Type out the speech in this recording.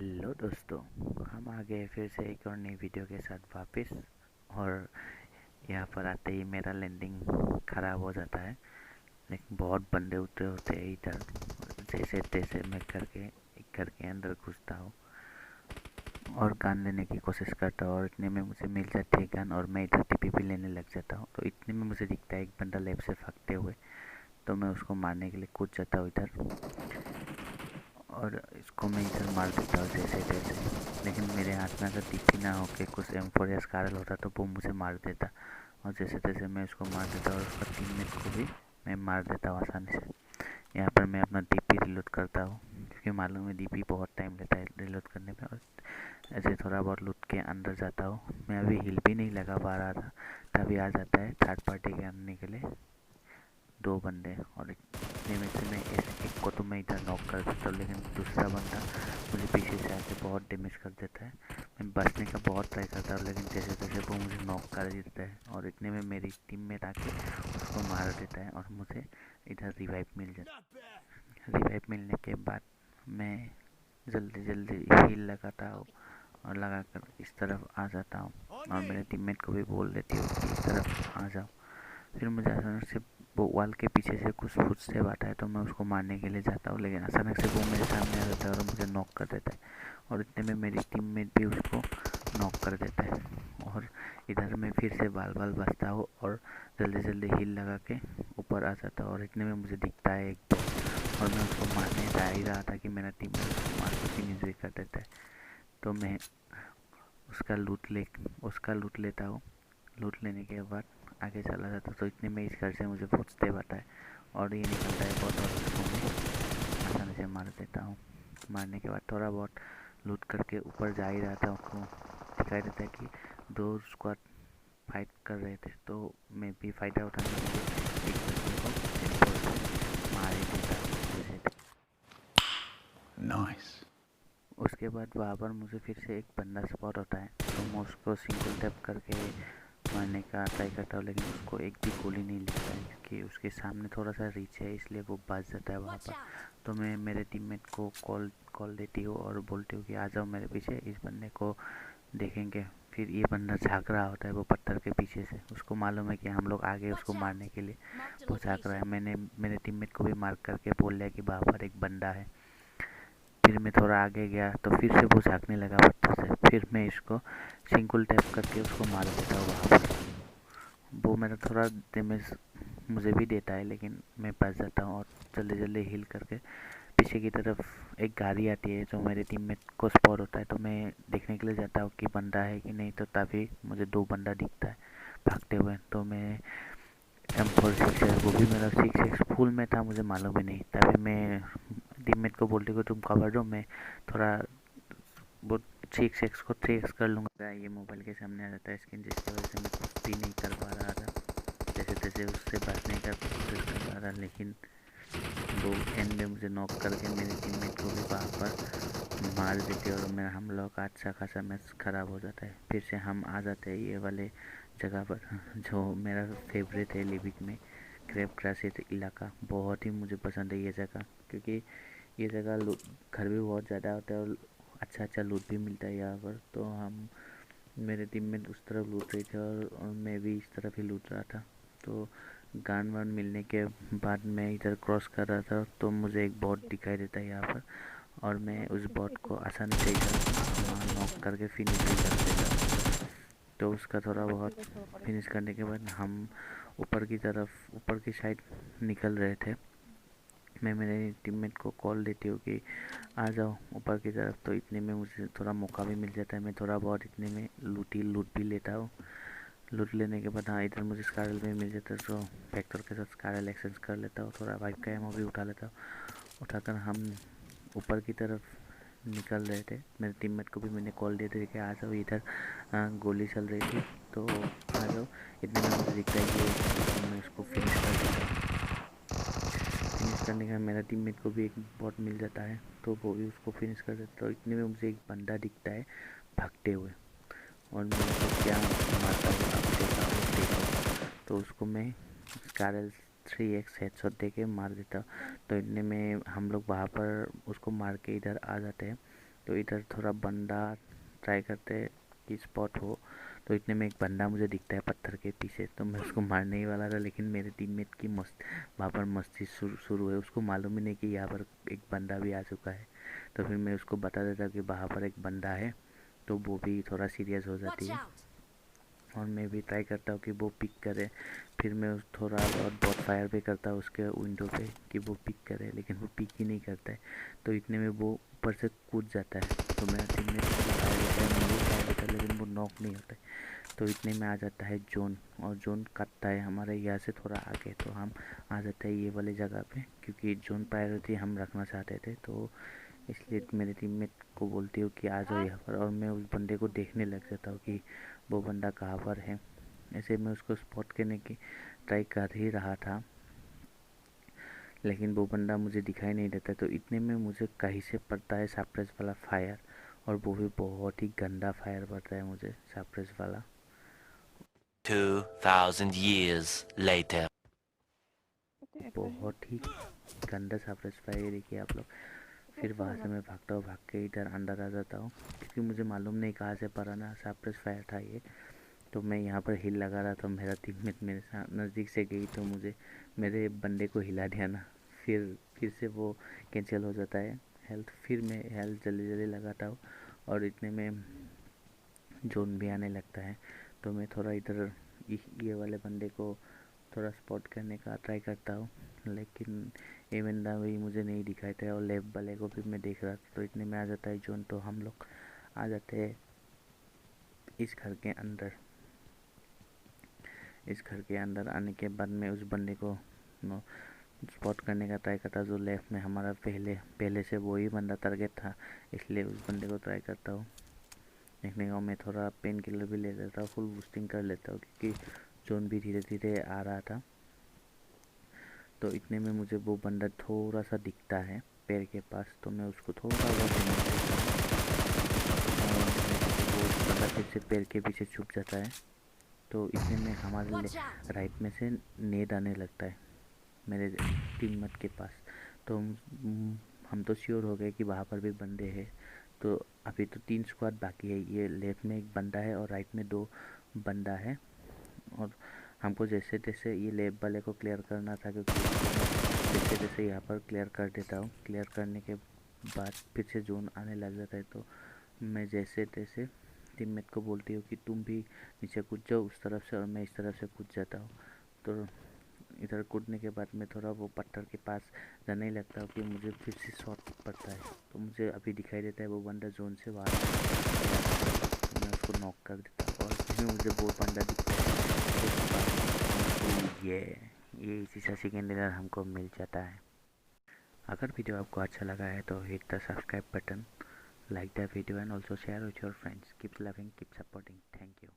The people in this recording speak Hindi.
हेलो दोस्तों, हम आ गए फिर से एक और नई वीडियो के साथ वापस। और यहाँ पर आते ही मेरा लैंडिंग ख़राब हो जाता है। लेकिन बहुत बंदे उतरे होते हैं इधर। जैसे तैसे मैं करके एक घर के अंदर घुसता हूँ और गन लेने की कोशिश करता हूँ, और इतने में मुझे मिल जाती है गन और मैं इधर टीपी भी लेने लग जाता हूँ। तो इतने में मुझे दिखता है एक बंदा लेफ्ट से भागते हुए, तो मैं उसको मारने के लिए कूद जाता हूँ इधर, और इसको मैं इधर मार देता हूँ जैसे तैसे। लेकिन मेरे हाथ में अगर टीपी ना हो के कुछ M4 या स्कारल होता तो वो मुझे मार देता, और जैसे तैसे मैं उसको मार देता और उसका टीममेट को भी मैं मार देता हूँ आसानी से। यहाँ पर मैं अपना डीपी रिलोड करता हूँ, क्योंकि मालूम है डीपी बहुत टाइम लेता है रिलोड करने में। और ऐसे थोड़ा बहुत लूट के अंदर जाता हूँ। मैं अभी हिल भी नहीं लगा पा रहा था, तभी आ जाता है थर्ड पार्टी के आने के लिए दो बंदे, और इतने में से मैं एक को तो मैं इधर नॉक कर देता हूँ, लेकिन दूसरा बंदा मुझे पीछे से आके बहुत डैमेज कर देता है। मैं बचने का बहुत ट्राई करता हूँ, लेकिन जैसे तैसे वो मुझे नॉक कर देता है, और इतने में मेरी टीममेट आके उसको मार देता है और मुझे इधर रिवाइव मिल जाता है। रिवाइव मिलने के बाद मैं जल्दी जल्दी हील लगाता हूँ और लगाकर इस तरफ आ जाता हूँ, और मेरे टीममेट को भी बोल देती हूँ कि इस तरफ आ जाओ। फिर मुझे अचानक से वो वाल के पीछे से कुछ फुटस्टेप आता है, तो मैं उसको मारने के लिए जाता हूँ, लेकिन अचानक से वो मेरे सामने आ जाता है और मुझे नॉक कर देता है। और इतने में मेरी टीममेट भी उसको नॉक कर देता है, और इधर मैं फिर से बाल बाल बचता हूँ और जल्दी जल्दी हील लगा के ऊपर आ जाता हूँ। और इतने में मुझे दिखता है एक बॉट, और मैं उसको मारने जा ही रहा था कि मेरा टीममेट उसको मार के फिनिश भी कर देता है। तो मैं उसका लूट लेता हूँ। लूट लेने के बाद आगे चला जाता, तो इतने में इस घर से मुझे फुटस्टेप आता है और ये निकलता है बहुत, और उसको मैं आसानी से मार देता हूँ। मारने के बाद थोड़ा बहुत लूट करके ऊपर जा ही रहा था, उसको दिखाई देता है कि दो स्क्वाड फाइट कर रहे थे, तो मैं भी फ़ायदा उठाने के लिए एक बंदे को M4 से मार ही देता हूँ जैसे। नाइस। उसके बाद वहाँ पर मुझे फिर से एक बंदा स्पॉट होता है, तो मैं उसको सिंगल टैप करके मारने का ट्राई करता हूँ, लेकिन उसको एक भी गोली नहीं लगता है, क्योंकि उसके सामने थोड़ा सा रीच है, इसलिए वो बच जाता है वहाँ पर। तो मैं मेरे टीममेट को कॉल देती हूँ और बोलती हूँ कि आ जाओ मेरे पीछे, इस बंदे को देखेंगे। फिर ये बंदा झाँक रहा होता है वो पत्थर के पीछे से, उसको मालूम है कि हम लोग आगे उसको मारने के लिए। वो झाँक रहा है, मैंने मेरे टीममेट को भी मार्क करके बोल दिया कि वहाँ पर एक बंदा है। फिर मैं थोड़ा आगे गया तो फिर से वो झाँकने लगा पत्थर से, फिर मैं इसको सिंगल टैप करके उसको मार देता हूँ वहाँ पर। वो मेरा थोड़ा डैमेज मुझे भी देता है, लेकिन मैं बच जाता हूँ और जल्दी जल्दी हील करके पीछे की तरफ एक गाड़ी आती है जो मेरे टीममेट को स्पॉट होता है, तो मैं देखने के लिए जाता हूँ कि बंदा है कि नहीं। तो तभी मुझे दो बंदा दिखता है भागते हुए, तो मैं M4 है, वो भी मेरा 6x फुल में था, मुझे मालूम ही नहीं। तभी मैं टीममेट को बोलते को तुम कवर दो, मैं थोड़ा वो 6x को 3x कर लूँगा। ये मोबाइल के सामने आ जाता है स्क्रीन, जिसकी वजह से मैं कुछ भी नहीं कर पा रहा था। जैसे तैसे उससे बचने का कोशिश कर रहा था, लेकिन वो एंड में मुझे नॉक करके मेरे टीममेट को भी वहाँ पर मार देते, और मेरा हम लोग का अच्छा खासा मैच ख़राब हो जाता है। फिर से हम आ जाते हैं ये वाले जगह पर, जो मेरा फेवरेट है लिविक में, क्रैब ग्रासेस इलाका। बहुत ही मुझे पसंद है ये जगह, क्योंकि ये जगह घर भी बहुत ज़्यादा होता है और अच्छा अच्छा लूट भी मिलता है यहाँ पर। तो हम मेरे टीममेट उस तरफ लूट रहे थे, और मैं भी इस तरफ ही लूट रहा था। तो गान वान मिलने के बाद मैं इधर क्रॉस कर रहा था, तो मुझे एक बॉट दिखाई देता है यहाँ पर, और मैं उस बॉट को आसानी से इधर वहाँ नॉक करके फिनिश भी कर देता। तो उसका थोड़ा बहुत फिनिश करने के बाद हम ऊपर की साइड निकल रहे थे। मैं मेरे टीममेट को कॉल देती हूँ कि आ जाओ ऊपर की तरफ, तो इतने में मुझे थोड़ा मौका भी मिल जाता है। मैं थोड़ा बहुत इतने में लूट भी लेता हूँ। लूट लेने के बाद हाँ, इधर मुझे स्कारल भी मिल जाता है, तो फैक्टर के साथ स्कारल एक्सचेंज कर लेता हूँ। थोड़ा वाइप का एमो भी उठा लेता हूँ। उठाकर हम ऊपर की तरफ निकल रहे थे। मेरे टीममेट को भी मैंने कॉल दिया था कि आ जाओ इधर, गोली चल रही थी तो आ जाओ। इतने में मुझे दिखता है कि मैं उसको फिनिश कर देता हूँ। फिनिश करने का मेरा टीममेट को भी एक बॉट मिल जाता है, तो वो भी उसको फिनिश कर देता है। इतने में मुझे एक बंदा दिखता है भागते हुए, और मैं उसको क्या मारता हुआ आप देखा। तो उसको मैं स्कारल 3x हेडशॉट दे के मार देता। तो इतने में हम लोग वहाँ पर उसको मार के इधर आ जाते हैं, तो इधर थोड़ा बंदा ट्राई करते हैं कि स्पॉट हो। तो इतने में एक बंदा मुझे दिखता है पत्थर के पीछे, तो मैं उसको मारने ही वाला था, लेकिन मेरे टीममेट की वहाँ पर मस्ती शुरू है। उसको मालूम ही नहीं कि यहाँ पर एक बंदा भी आ चुका है। तो फिर मैं उसको बता देता कि वहाँ पर एक बंदा है, तो वो भी थोड़ा सीरियस हो जाती है और मैं भी ट्राई करता हूँ कि वो पिक करे। फिर मैं उस थोड़ा और बहुत फायर भी करता हूँ उसके विंडो पे कि वो पिक करे, लेकिन वो पिक ही नहीं करता है। तो इतने में वो ऊपर से कूद जाता है, तो मेरा टीम में फायर देता है, मैं भी फायर देता है, लेकिन वो नॉक नहीं होता है। तो इतने में आ जाता है जोन, और जोन काटता है हमारे यहाँ से थोड़ा आगे। तो हम आ जाते हैं ये वाली जगह पे, क्योंकि जोन प्रायोरिटी हम रखना चाहते थे। तो इसलिए मेरे टीममेट को बोलती हूँ कि आ जाओ यहाँ पर, और मैं उस बंदे को देखने लग जाता हूँ कि वो बंदा कहाँ पर है। ऐसे मैं उसको स्पॉट करने की ट्राई कर ही रहा था, लेकिन वो बंदा मुझे दिखाई नहीं देता। तो इतने में मुझे कहीं से पड़ता है साइप्रस वाला फायर, और वो भी बहुत ही गंदा फायर पड़ता है मुझे साइप्रस वाला। 2000 years later. बहुत ही गंदा साइप्रस फायर, देखिए आप लोग। फिर वहाँ से मैं भागता हूँ, भाग के इधर अंदर आ जाता हूँ, क्योंकि मुझे मालूम नहीं कहाँ से पड़ा ना साइप्रस फायर था ये। तो मैं यहाँ पर हिल लगा रहा था, मेरा टीममेट मेरे साथ नज़दीक से गई तो मुझे मेरे बंदे को हिला दिया ना। फिर से वो कैंसिल हो जाता है हेल्थ। फिर मैं हेल्थ जल्दी जल्दी लगाता हूँ, और इतने में जोन भी आने लगता है। तो मैं थोड़ा इधर ये वाले बंदे को थोड़ा स्पॉट करने का ट्राई करता हूँ, लेकिन ये बंदा भी मुझे नहीं दिखाई था, और लेफ्ट वाले को भी मैं देख रहा था। तो इतने में आ जाता है जोन, तो हम लोग आ जाते हैं इस घर के अंदर। इस घर के अंदर आने के बाद मैं उस बंदे को स्पॉट करने का ट्राई करता, जो लेफ्ट में हमारा पहले से वही बंदा टारगेट था, इसलिए उस बंदे को ट्राई करता हूँ देखने का। मैं थोड़ा पेन किलर भी ले लेता हूँ, फुल बूस्टिंग कर लेता हूँ, क्योंकि जोन भी धीरे धीरे आ रहा था। तो इतने में मुझे वो बंदा थोड़ा सा दिखता है पैर के पास, तो मैं उसको थोड़ा बहुत डैमेज देता हूँ, और वो बंदा फिर से पैर के पीछे छुप जाता है। तो इतने में हमारे राइट में से नेड आने लगता है मेरे टीममेट के पास। तो हम तो श्योर हो गए कि वहाँ पर भी बंदे हैं। तो अभी तो 3 स्क्वाड बाकी है, ये लेफ्ट में एक बंदा है और राइट में 2 बंदा है। और हमको जैसे तैसे ये लेफ्ट वाले को क्लियर करना था, क्योंकि जैसे तैसे यहाँ पर क्लियर कर देता हूँ। क्लियर करने के बाद फिर से जोन आने लग जाता है, तो मैं जैसे तैसे टीममेट को बोलती हूँ कि तुम भी नीचे कूद जाओ उस तरफ से, और मैं इस तरफ से कूद जाता हूँ। तो इधर कूदने के बाद मैं थोड़ा वो पत्थर के पास जाने लगता हूँ कि मुझे फिर से शॉट पड़ता है। तो मुझे अभी दिखाई देता है वो बंदा जोन से बाहर, तो मैं उसको नॉक कर देता हूँ, और फिर मुझे वो बंदा दिखता है। तो ये इसी से सेकेंड डिनर हमको मिल जाता है। अगर वीडियो आपको अच्छा लगा है तो hit the subscribe button, like the video and also share with your friends. Keep loving, keep supporting. Thank you.